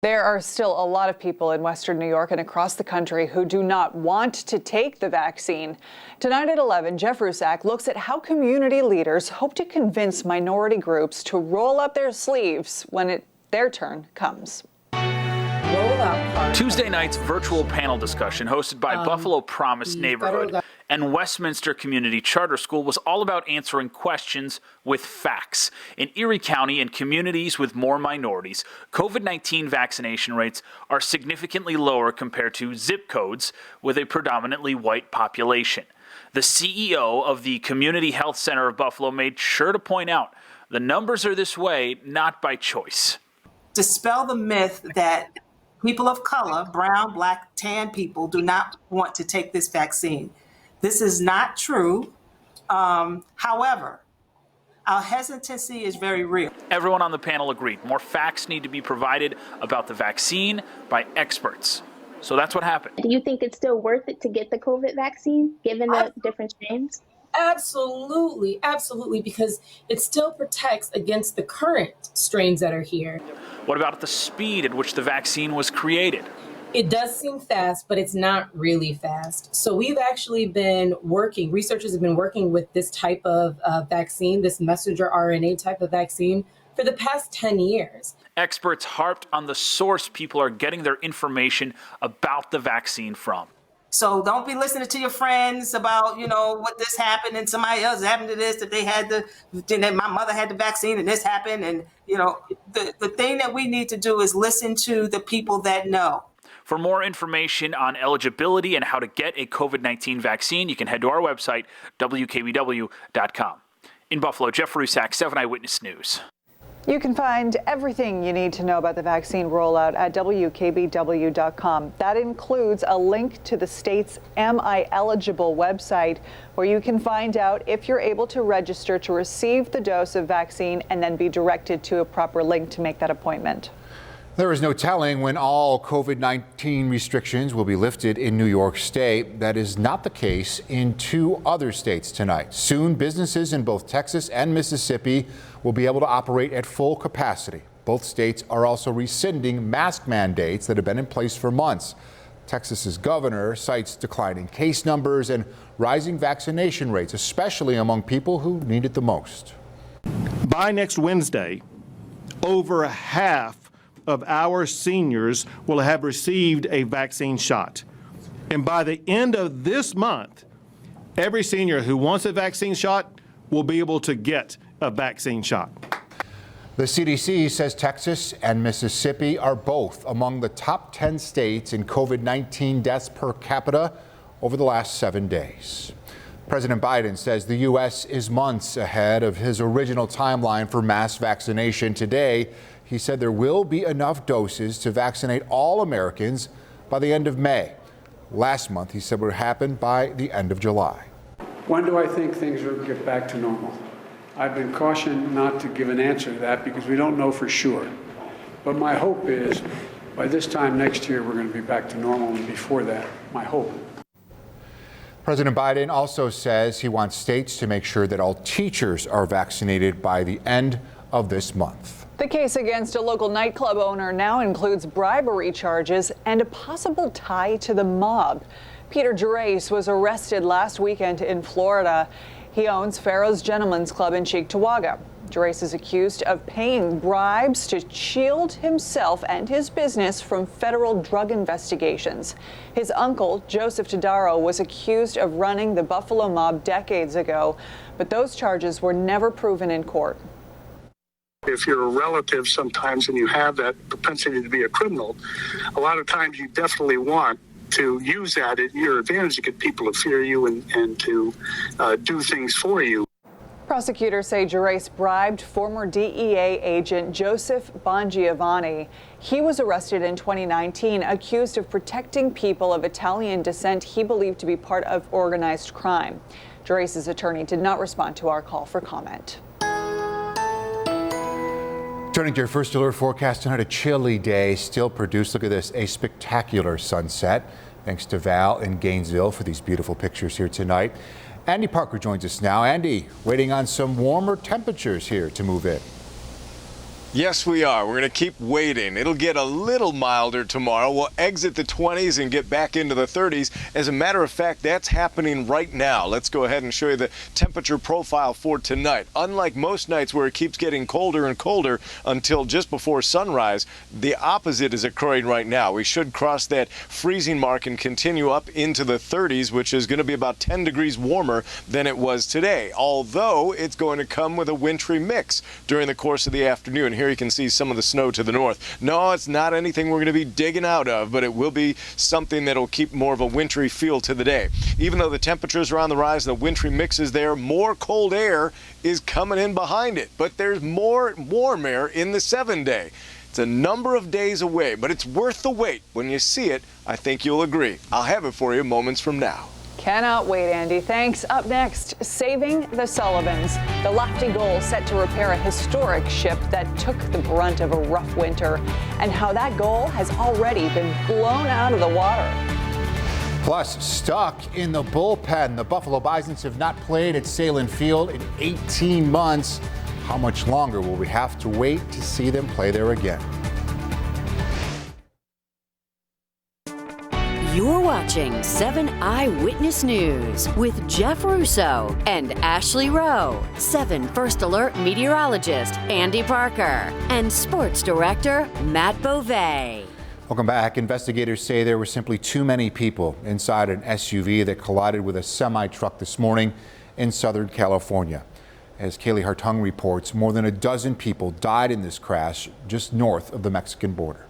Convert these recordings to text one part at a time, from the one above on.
There are still a lot of people in Western New York and across the country who do not want to take the vaccine. Tonight at 11, Jeff Rusak looks at how community leaders hope to convince minority groups to roll up their sleeves when their turn comes. Tuesday night's virtual panel discussion hosted by Buffalo Promise Neighborhood and Westminster Community Charter School was all about answering questions with facts. In Erie County and communities with more minorities, COVID-19 vaccination rates are significantly lower compared to zip codes with a predominantly white population. The CEO of the Community Health Center of Buffalo made sure to point out the numbers are this way, not by choice. Dispel the myth that people of color, brown, black, tan people do not want to take this vaccine. This is not true. However, our hesitancy is very real. Everyone on the panel agreed. More facts need to be provided about the vaccine by experts. So that's what happened. Do you think it's still worth it to get the COVID vaccine, given the different strains? Absolutely, absolutely, because it still protects against the current strains that are here. What about the speed at which the vaccine was created? It does seem fast, but it's not really fast. So we've actually been working, researchers have been working with this type of vaccine, this messenger RNA type of vaccine, for the past 10 years. Experts harped on the source people are getting their information about the vaccine from. So don't be listening to your friends about, what this happened and somebody else happened to this, that they had my mother had the vaccine and this happened. And, the thing that we need to do is listen to the people that know. For more information on eligibility and how to get a COVID-19 vaccine, you can head to our website, wkbw.com. In Buffalo, Jeff Rusak, 7 Eyewitness News. You can find everything you need to know about the vaccine rollout at wkbw.com. That includes a link to the state's Am I Eligible website, where you can find out if you're able to register to receive the dose of vaccine and then be directed to a proper link to make that appointment. There is no telling when all COVID-19 restrictions will be lifted in New York State. That is not the case in 2 other states tonight. Soon, businesses in both Texas and Mississippi will be able to operate at full capacity. Both states are also rescinding mask mandates that have been in place for months. Texas's governor cites declining case numbers and rising vaccination rates, especially among people who need it the most. By next Wednesday, over half of our seniors will have received a vaccine shot. And by the end of this month, every senior who wants a vaccine shot will be able to get a vaccine shot. The CDC says Texas and Mississippi are both among the top 10 states in COVID-19 deaths per capita over the last 7 days. President Biden says the U.S. is months ahead of his original timeline for mass vaccination. Today, he said there will be enough doses to vaccinate all Americans by the end of May. Last month, he said it would happen by the end of July. When do I think things will get back to normal? I've been cautioned not to give an answer to that because we don't know for sure. But my hope is by this time next year, we're going to be back to normal, and before that, my hope. President Biden also says he wants states to make sure that all teachers are vaccinated by the end of this month. The case against a local nightclub owner now includes bribery charges and a possible tie to the mob. Peter Gerace was arrested last weekend in Florida. He owns Pharaoh's Gentlemen's Club in Cheektowaga. Gerace is accused of paying bribes to shield himself and his business from federal drug investigations. His uncle, Joseph Todaro, was accused of running the Buffalo mob decades ago, but those charges were never proven in court. If you're a relative sometimes and you have that propensity to be a criminal, a lot of times you definitely want to use that at your advantage to get people to fear you and to do things for you. Prosecutors say Gerace bribed former DEA agent Joseph Bongiovanni. He was arrested in 2019, accused of protecting people of Italian descent he believed to be part of organized crime. Gerace's attorney did not respond to our call for comment. Turning to your first alert forecast tonight, a chilly day still produced. Look at this, a spectacular sunset. Thanks to Val in Gainesville for these beautiful pictures here tonight. Andy Parker joins us now. Andy, waiting on some warmer temperatures here to move in. Yes, we are. We're going to keep waiting. It'll get a little milder tomorrow. We'll exit the 20s and get back into the 30s. As a matter of fact, that's happening right now. Let's go ahead and show you the temperature profile for tonight. Unlike most nights where it keeps getting colder and colder until just before sunrise, the opposite is occurring right now. We should cross that freezing mark and continue up into the 30s, which is going to be about 10 degrees warmer than it was today, although it's going to come with a wintry mix during the course of the afternoon. Here you can see some of the snow to the north. No, it's not anything we're going to be digging out of, but it will be something that'll keep more of a wintry feel to the day. Even though the temperatures are on the rise and the wintry mix is there, more cold air is coming in behind it. But there's more warm air in the 7-day. It's a number of days away, but it's worth the wait. When you see it, I think you'll agree. I'll have it for you moments from now. Cannot wait, Andy. Thanks. Up next, saving the Sullivans. The lofty goal set to repair a historic ship that took the brunt of a rough winter, and how that goal has already been blown out of the water. Plus, stuck in the bullpen. The Buffalo Bisons have not played at Salem Field in 18 months. How much longer will we have to wait to see them play there again? You're watching 7 Eyewitness News with Jeff Russo and Ashley Rowe, 7 First Alert meteorologist Andy Parker, and sports director Matt Beauvais. Welcome back. Investigators say there were simply too many people inside an SUV that collided with a semi-truck this morning in Southern California. As Kaylee Hartung reports, more than a dozen people died in this crash just north of the Mexican border.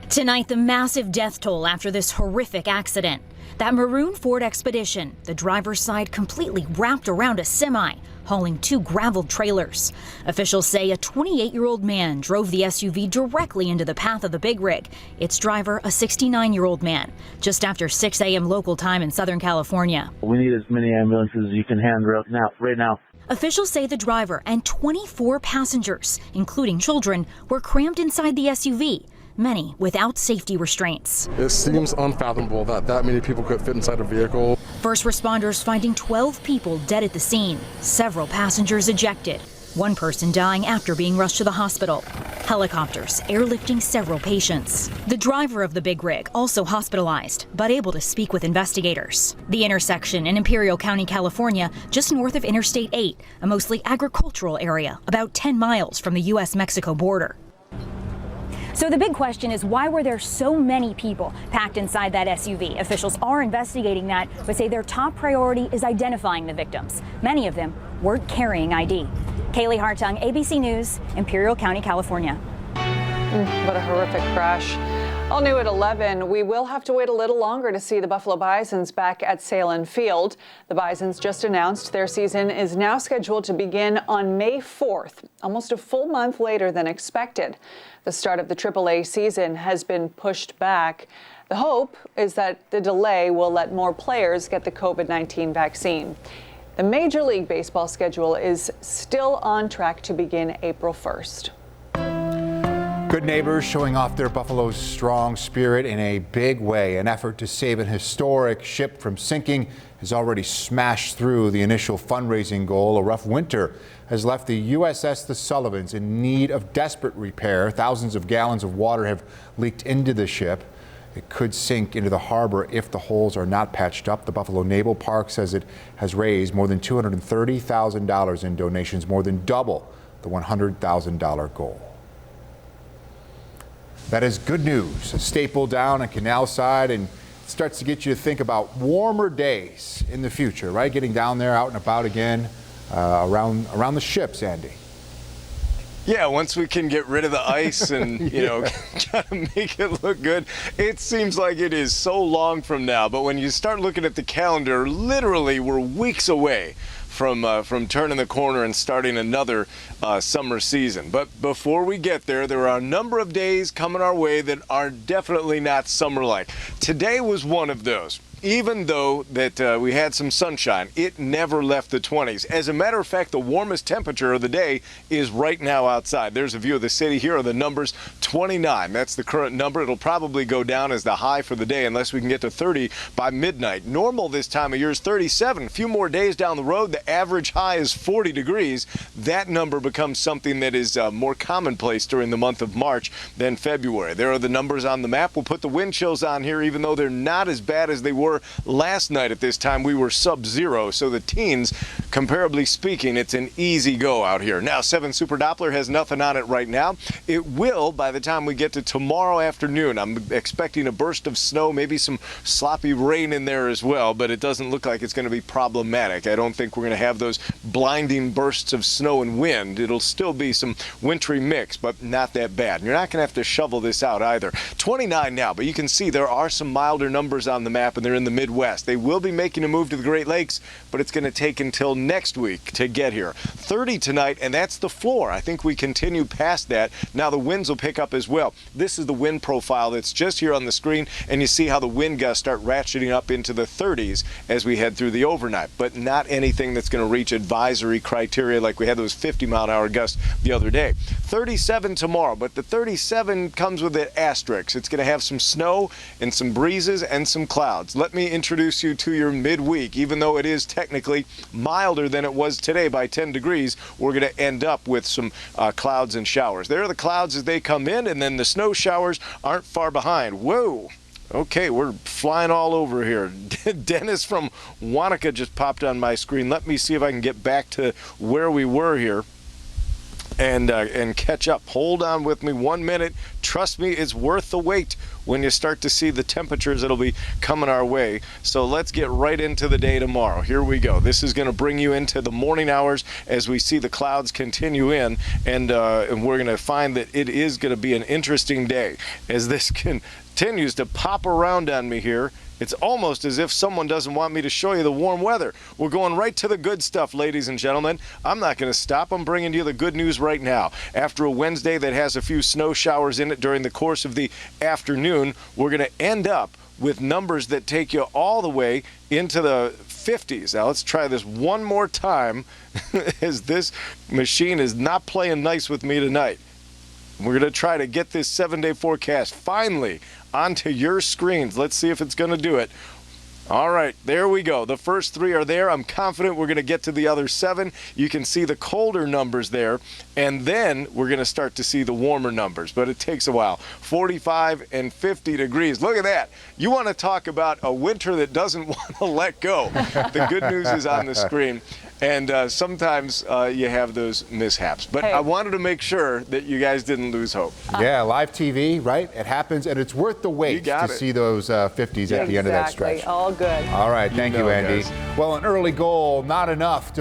Tonight, the massive death toll after this horrific accident. That maroon Ford Expedition, the driver's side completely wrapped around a semi, hauling 2 gravel trailers. Officials say a 28-year-old man drove the SUV directly into the path of the big rig. Its driver, a 69-year-old man, just after 6 a.m. local time in Southern California. We need as many ambulances as you can handle right now. Officials say the driver and 24 passengers, including children, were crammed inside the SUV. Many without safety restraints. It seems unfathomable that many people could fit inside a vehicle. First responders finding 12 people dead at the scene, several passengers ejected, one person dying after being rushed to the hospital. Helicopters airlifting several patients. The driver of the big rig also hospitalized, but able to speak with investigators. The intersection in Imperial County, California, just north of Interstate 8, a mostly agricultural area, about 10 miles from the U.S.-Mexico border. So the big question is, why were there so many people packed inside that SUV? Officials are investigating that, but say their top priority is identifying the victims. Many of them weren't carrying ID. Kaylee Hartung, ABC News, Imperial County, California. What a horrific crash. All new at 11, we will have to wait a little longer to see the Buffalo Bisons back at Salem Field. The Bisons just announced their season is now scheduled to begin on May 4th, almost a full month later than expected. The start of the AAA season has been pushed back. The hope is that the delay will let more players get the COVID-19 vaccine. The Major League Baseball schedule is still on track to begin April 1st. Good neighbors showing off their Buffalo's strong spirit in a big way. An effort to save an historic ship from sinking has already smashed through the initial fundraising goal. A rough winter has left the USS the Sullivans in need of desperate repair. Thousands of gallons of water have leaked into the ship. It could sink into the harbor if the holes are not patched up. The Buffalo Naval Park says it has raised more than $230,000 in donations, more than double the $100,000 goal. That is good news. A staple down on Canal Side, and it starts to get you to think about warmer days in the future, right? Getting down there, out and about again, around the ships, Andy. Yeah, once we can get rid of the ice and, kind of make it look good. It seems like it is so long from now, but when you start looking at the calendar, literally we're weeks away from turning the corner and starting another summer season. But before we get there, there are a number of days coming our way that are definitely not summer-like. Today was one of those. even though that we had some sunshine, it never left the 20s. As a matter of fact, the warmest temperature of the day is right now outside. There's a view of the city. Here are the numbers. 29, that's the current number. It'll probably go down as the high for the day unless we can get to 30 by midnight. Normal this time of year is 37. A few more days down the road, the average high is 40 degrees. That number becomes something that is more commonplace during the month of March than February. There are the numbers on the map. We'll put the wind chills on here, even though they're not as bad as they were last night at this time. We were sub-zero, so the teens, comparably speaking, it's an easy go out here. Now, 7 Super Doppler has nothing on it right now. It will by the time we get to tomorrow afternoon. I'm expecting a burst of snow, maybe some sloppy rain in there as well, but it doesn't look like it's going to be problematic. I don't think we're going to have those blinding bursts of snow and wind. It'll still be some wintry mix, but not that bad. You're not going to have to shovel this out either. 29 now, but you can see there are some milder numbers on the map, and they're in the Midwest. They will be making a move to the Great Lakes, but it's going to take until next week to get here. 30 tonight, and that's the floor. I think we continue past that. Now the winds will pick up as well. This is the wind profile that's just here on the screen, and you see how the wind gusts start ratcheting up into the 30s as we head through the overnight, but not anything that's going to reach advisory criteria like we had those 50-mile-an-hour gusts the other day. 37 tomorrow, but the 37 comes with an asterisk. It's going to have some snow and some breezes and some clouds. Let me introduce you to your midweek. Even though it is technically milder than it was today by 10 degrees, we're going to end up with some clouds and showers. There are the clouds as they come in, and then the snow showers aren't far behind. Whoa! Okay, we're flying all over here. Dennis from Wanaka just popped on my screen. Let me see if I can get back to where we were here and catch up. Hold on with me 1 minute. Trust me, it's worth the wait when you start to see the temperatures that'll be coming our way. So let's get right into the day tomorrow. Here we go. This is going to bring you into the morning hours as we see the clouds continue in, and we're going to find that it is going to be an interesting day as this continues to pop around on me here. It's almost as if someone doesn't want me to show you the warm weather. We're going right to the good stuff, ladies and gentlemen. I'm not going to stop. I'm bringing you the good news right now. After a Wednesday that has a few snow showers in it during the course of the afternoon, we're going to end up with numbers that take you all the way into the 50s. Now let's try this one more time as this machine is not playing nice with me tonight. We're going to try to get this 7-day forecast finally onto your screens. Let's see if it's going to do it. All right, there we go. The first 3 are there. I'm confident we're going to get to the other 7. You can see the colder numbers there, and then we're going to start to see the warmer numbers, but it takes a while. 45 and 50 degrees. Look at that. You want to talk about a winter that doesn't want to let go. The good news is on the screen. And sometimes you have those mishaps. But I wanted to make sure that you guys didn't lose hope. Yeah, live TV, right? It happens, and it's worth the wait to see those 50s at the end of that stretch. All good. All right, thank you, Andy. Well, an early goal, not enough to